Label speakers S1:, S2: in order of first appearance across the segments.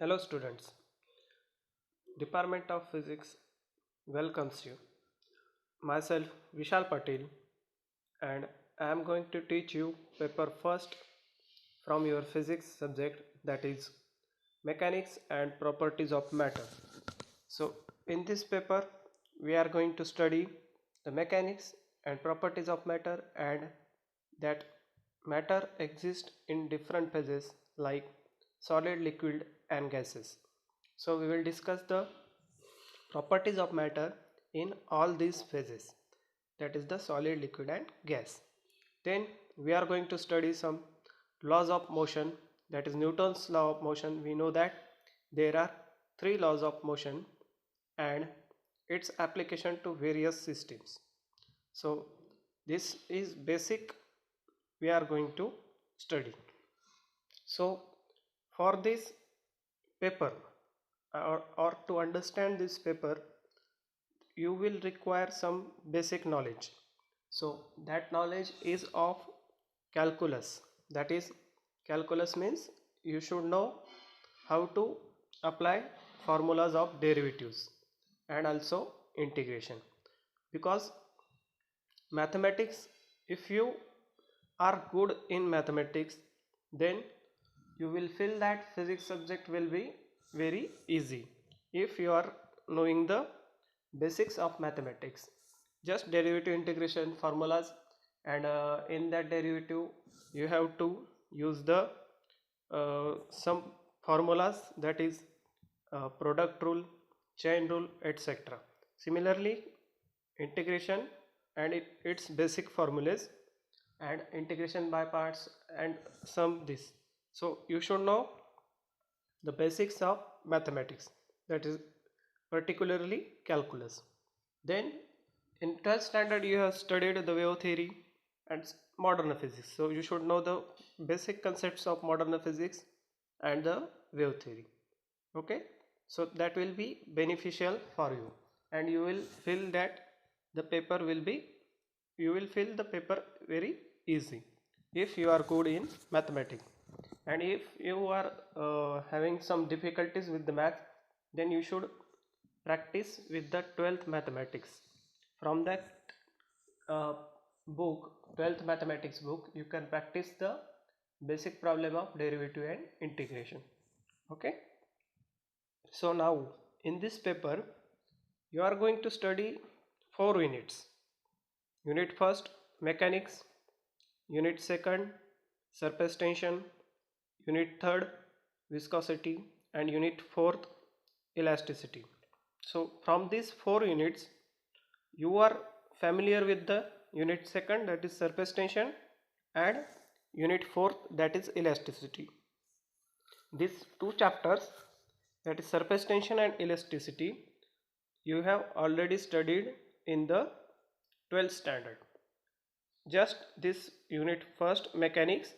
S1: Hello students, Department of Physics welcomes you. Myself Vishal Patil and I am going to teach you paper first from your physics subject, that is mechanics and properties of matter. So in this paper we are going to study the mechanics and properties of matter, and that matter exists in different phases like solid, liquid and gases. So we will discuss the properties of matter in all these phases, that is the solid, liquid and gas. Then we are going to study some laws of motion, that is Newton's law of motion. We know that there are three laws of motion and its application to various systems. So this is basic we are going to study. So for this paper, or to understand this paper, you will require some basic knowledge. So that knowledge is of calculus. That is, calculus means you should know how to apply formulas of derivatives and also integration, because mathematics, if you are good in mathematics, then you will feel that physics subject will be very easy if you are knowing the basics of mathematics, just derivative integration formulas, and in that derivative you have to use the some formulas, that is product rule, chain rule, etc. Similarly, integration and its basic formulas, and integration by parts, and some this. So you should know the basics of mathematics, that is particularly calculus. Then in 12th standard you have studied the wave theory and modern physics, so you should know the basic concepts of modern physics and the wave theory. Okay, so that will be beneficial for you, and you will feel that the paper will be, you will feel the paper very easy if you are good in mathematics. And if you are having some difficulties with the math, then you should practice with the 12th mathematics. From that uh, book, 12th mathematics book, you can practice the basic problem of derivative and integration. Okay, so now in this paper you are going to study 4 units. Unit first, mechanics. Unit second, surface tension. Unit third, viscosity. And unit fourth, elasticity. So from these 4 units you are familiar with the unit second, that is surface tension, and unit fourth, that is elasticity. These two chapters, that is surface tension and elasticity, you have already studied in the 12th standard. Just this unit first, mechanics,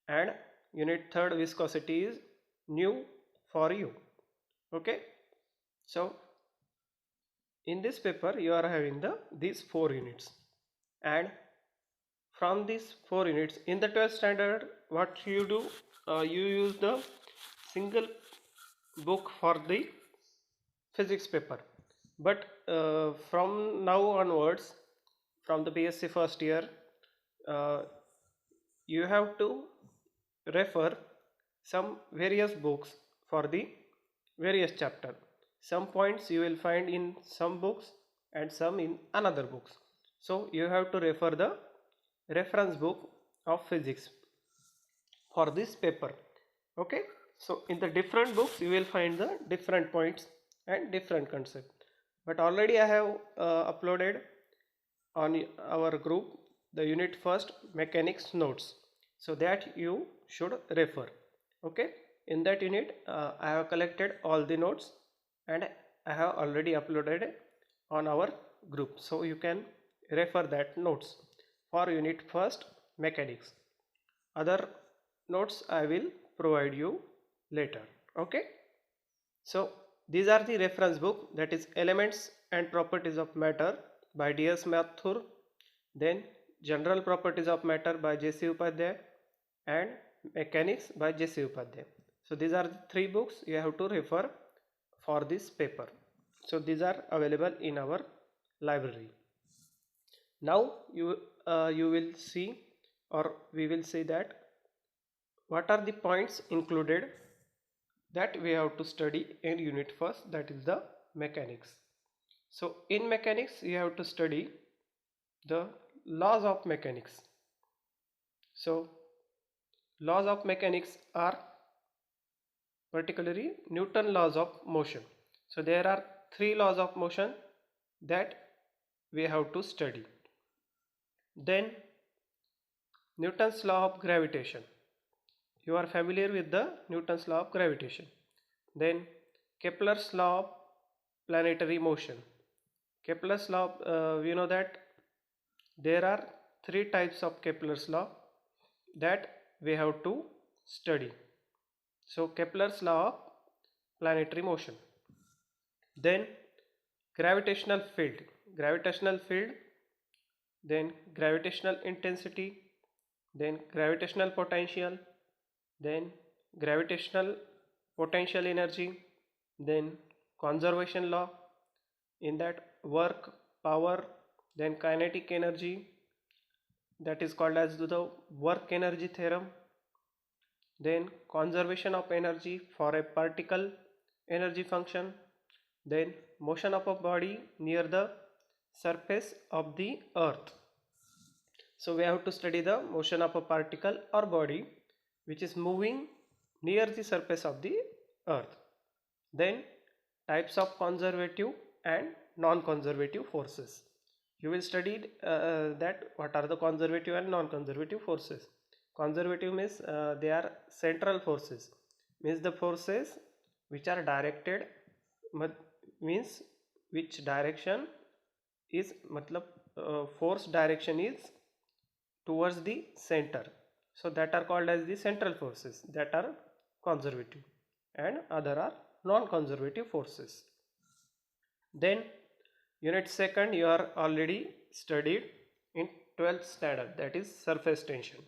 S1: and unit third, viscosity, is new for you. Okay, so in this paper you are having these 4 units, and from these 4 units in the 12th standard, what you do, you use the single book for the physics paper. But from now onwards, from the BSc first year, uh, you have to refer some various books for the various chapter. Some points you will find in some books and some in another books, so you have to refer the reference book of physics for this paper. Okay, so in the different books you will find the different points and different concept, but already I have uploaded on our group the unit first mechanics notes, so that you should refer. Okay, in that unit I have collected all the notes and I have already uploaded on our group, so you can refer that notes for unit first mechanics. Other notes I will provide you later. Okay, so these are the reference book, that is Elements and Properties of Matter by DS Mathur, then General Properties of Matter by JC Upadhyay, and Mechanics by JC Upadhyay. So these are the three books you have to refer for this paper. So these are available in our library. Now you will see, or we will see that what are the points included that we have to study in unit first, that is the mechanics. So in mechanics you have to study the laws of mechanics. So laws of mechanics are particularly Newton laws of motion. So there are three laws of motion that we have to study. Then Newton's law of gravitation. You are familiar with the Newton's law of gravitation. Then Kepler's law of planetary motion. Kepler's law, we know that there are three types of Kepler's law that we have to study. So Kepler's law of planetary motion. Then gravitational field. Gravitational field, then gravitational intensity, then gravitational potential, then gravitational potential energy, then conservation law, in that work, power, then kinetic energy, that is called as the work energy theorem, then conservation of energy for a particle energy function, then motion of a body near the surface of the earth. So we have to study the motion of a particle or body which is moving near the surface of the earth. Then types of conservative and non-conservative forces. You will study that what are the conservative and non-conservative forces. Conservative means they are central forces, means the forces which are directed, means which direction is force direction is towards the center. So that are called as the central forces, that are conservative, and other are non-conservative forces. Then unit second you are already studied in 12th standard, that is surface tension.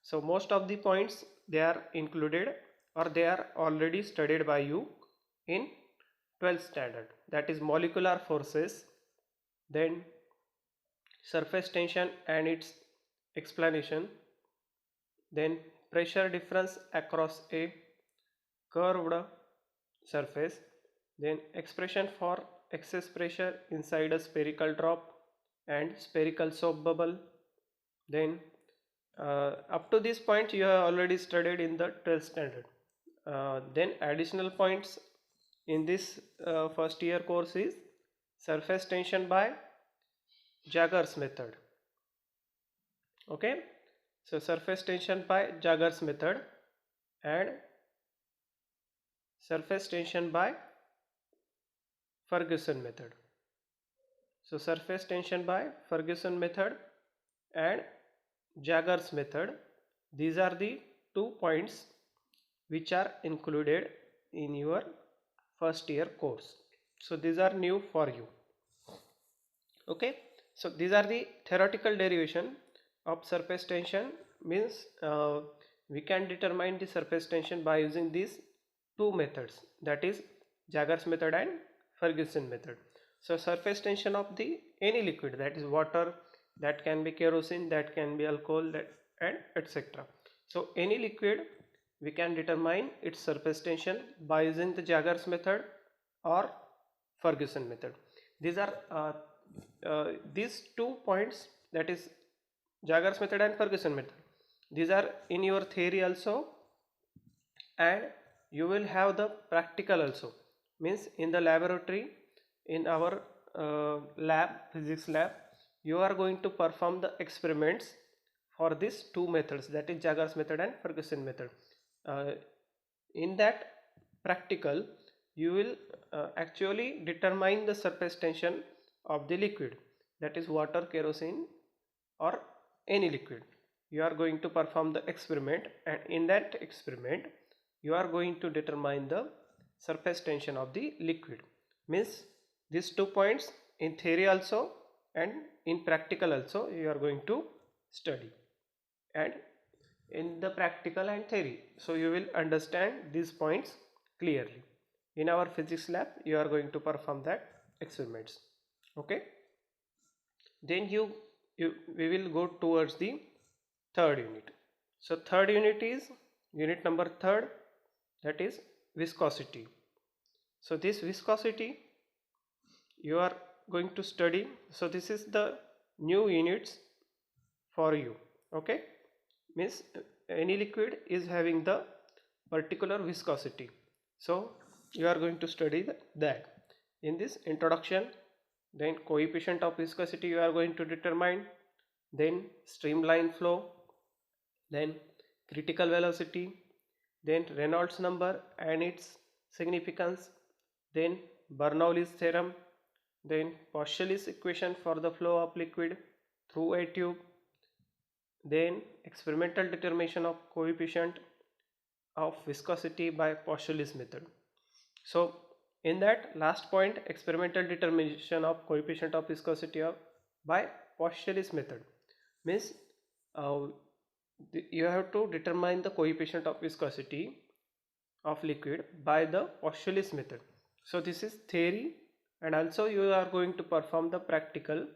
S1: So most of the points they are included or they are already studied by you in 12th standard, that is molecular forces, then surface tension and its explanation, then pressure difference across a curved surface, then expression for excess pressure inside a spherical drop and spherical soap bubble. Then up to this point you have already studied in the 12th standard. Then additional points in this first year course is surface tension by Jaeger's method. Okay, so surface tension by Jaeger's method and surface tension by Ferguson method. So surface tension by Ferguson method and Jaeger's method, these are the 2 points which are included in your first year course. So these are new for you. Okay, so these are the theoretical derivation of surface tension, means we can determine the surface tension by using these two methods, that is Jaeger's method and Ferguson method. So surface tension of the any liquid, that is water, that can be kerosene, that can be alcohol, that, and etc. So any liquid we can determine its surface tension by using the Jaeger's method or Ferguson method. These are these 2 points, that is Jaeger's method and Ferguson method, these are in your theory also, and you will have the practical also, means in the laboratory, in our lab, physics lab, you are going to perform the experiments for these 2 methods, that is Jaeger's method and Ferguson method. In that practical you will actually determine the surface tension of the liquid, that is water, kerosene, or any liquid. You are going to perform the experiment, and in that experiment you are going to determine the surface tension of the liquid, means these 2 points in theory also and in practical also you are going to study. And in the practical and theory. So you will understand these points clearly. In our physics lab, you are going to perform that experiments. Okay. Then we will go towards the third unit. So third unit is unit number third, that is viscosity. So this viscosity you are going to study. So this is the new units for you. Okay, means any liquid is having the particular viscosity. So you are going to study that in this introduction. Then coefficient of viscosity you are going to determine, then streamline flow, then critical velocity, then Reynolds number and its significance, then Bernoulli's theorem, then Paschal's equation for the flow of liquid through a tube, then experimental determination of coefficient of viscosity by Paschal's method. So in that last point, experimental determination of coefficient of viscosity by Paschal's method means you have to determine the coefficient of viscosity of liquid by the Paschal's method. So this is theory, and also you are going to perform the practical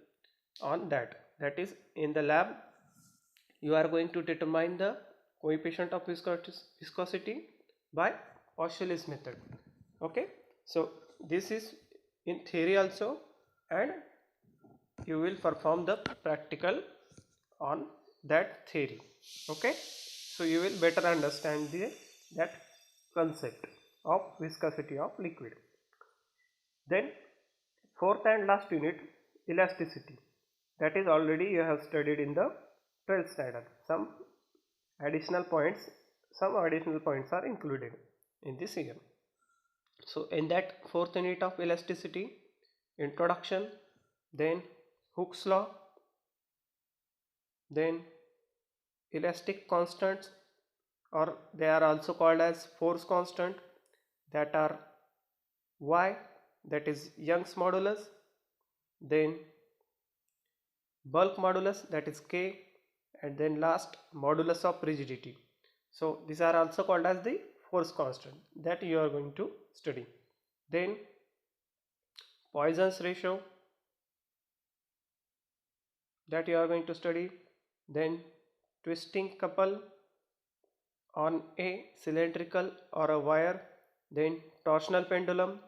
S1: on that. That is, in the lab you are going to determine the coefficient of viscosity by Paschal's method. Okay, so this is in theory also, and you will perform the practical on that theory. Okay, so you will better understand that concept of viscosity of liquid. Then fourth and last unit, elasticity, that is already you have studied in the 12th standard. Some additional points are included in this year. So in that fourth unit of elasticity, introduction, then Hooke's law, then elastic constants, or they are also called as force constant, that are Y, that is Young's modulus, then bulk modulus, that is K, and then last modulus of rigidity. So these are also called as the force constant that you are going to study. Then Poisson's ratio, that you are going to study. Then twisting couple on a cylindrical or a wire. Then torsional pendulum.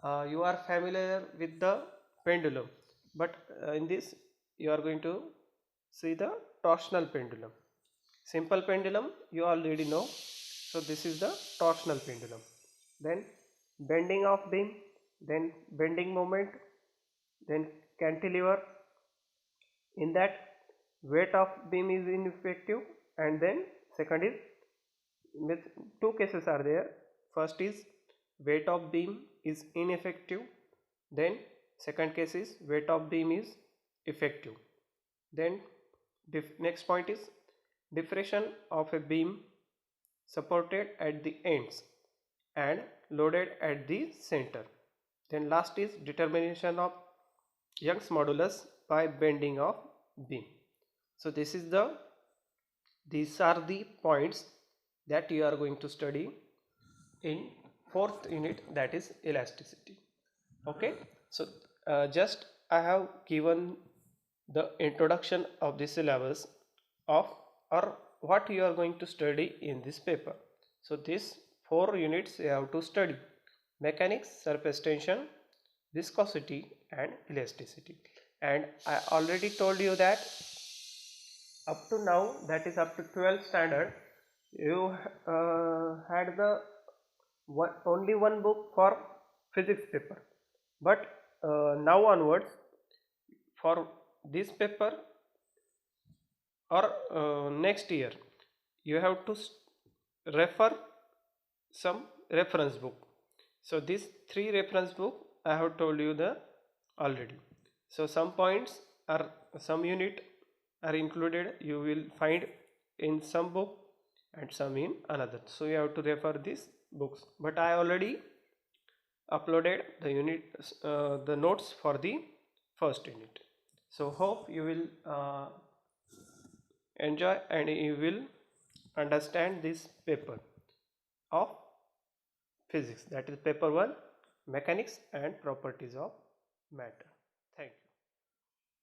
S1: You are familiar with the pendulum, but in this you are going to see the torsional pendulum. Simple pendulum you already know, so this is the torsional pendulum. Then bending of beam, then bending moment, then cantilever. In that, weight of beam is ineffective, and then second is, with two cases are there. First is weight of beam is ineffective, then second case is weight of beam is effective. Then next point is depression of a beam supported at the ends and loaded at the center. Then last is determination of Young's modulus by bending of beam. So these are the points that you are going to study in fourth unit, that is elasticity. Okay, so just I have given the introduction of the syllabus of or what you are going to study in this paper. So these 4 units you have to study: mechanics, surface tension, viscosity and elasticity. And I already told you that up to now, that is up to 12th standard, you had the only one book for physics paper, but now onwards, for this paper or next year, you have to refer some reference book. So these 3 reference book I have told you the already. So some points are, some unit are included, you will find in some book and some in another. So you have to refer these books, but I already uploaded the unit the notes for the first unit. So hope you will enjoy and you will understand this paper of physics, that is paper 1, mechanics and properties of matter. Thank you.